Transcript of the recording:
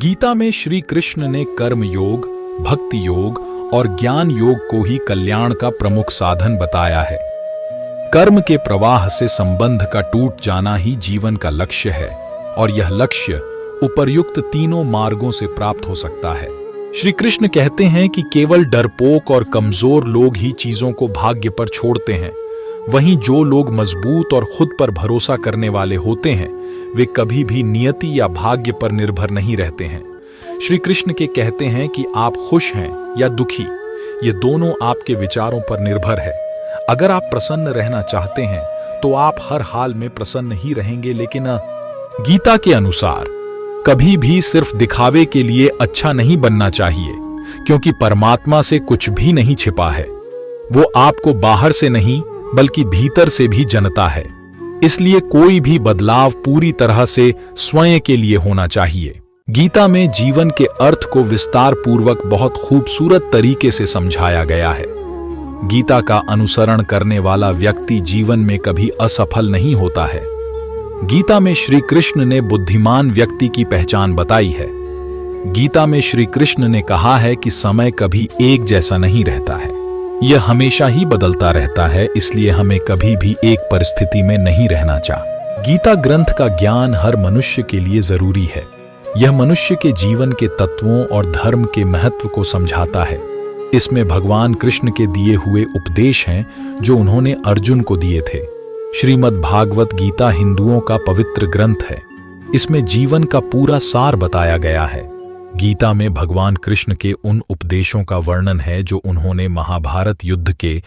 गीता में श्री कृष्ण ने कर्म योग, भक्ति योग और ज्ञान योग को ही कल्याण का प्रमुख साधन बताया है। कर्म के प्रवाह से संबंध का टूट जाना ही जीवन का लक्ष्य है और यह लक्ष्य उपर्युक्त तीनों मार्गों से प्राप्त हो सकता है। श्री कृष्ण कहते हैं कि केवल डरपोक और कमजोर लोग ही चीजों को भाग्य पर छोड़ते हैं, वहीं जो लोग मजबूत और खुद पर भरोसा करने वाले होते हैं वे कभी भी नियति या भाग्य पर निर्भर नहीं रहते हैं। श्री कृष्ण के कहते हैं कि आप खुश हैं या दुखी, ये दोनों आपके विचारों पर निर्भर है। अगर आप प्रसन्न रहना चाहते हैं तो आप हर हाल में प्रसन्न ही रहेंगे, लेकिन गीता के अनुसार कभी भी सिर्फ दिखावे के लिए अच्छा नहीं बनना चाहिए, क्योंकि परमात्मा से कुछ भी नहीं छिपा है। वो आपको बाहर से नहीं बल्कि भीतर से भी जनता है। इसलिए कोई भी बदलाव पूरी तरह से स्वयं के लिए होना चाहिए। गीता में जीवन के अर्थ को विस्तार पूर्वक बहुत खूबसूरत तरीके से समझाया गया है। गीता का अनुसरण करने वाला व्यक्ति जीवन में कभी असफल नहीं होता है। गीता में श्री कृष्ण ने बुद्धिमान व्यक्ति की पहचान बताई है। गीता में श्री कृष्ण ने कहा है कि समय कभी एक जैसा नहीं रहता है, यह हमेशा ही बदलता रहता है, इसलिए हमें कभी भी एक परिस्थिति में नहीं रहना चाहिए। गीता ग्रंथ का ज्ञान हर मनुष्य के लिए जरूरी है। यह मनुष्य के जीवन के तत्वों और धर्म के महत्व को समझाता है। इसमें भगवान कृष्ण के दिए हुए उपदेश हैं जो उन्होंने अर्जुन को दिए थे। श्रीमद् भागवत गीता हिंदुओं का पवित्र ग्रंथ है। इसमें जीवन का पूरा सार बताया गया है। गीता में भगवान कृष्ण के उन उपदेशों का वर्णन है जो उन्होंने महाभारत युद्ध के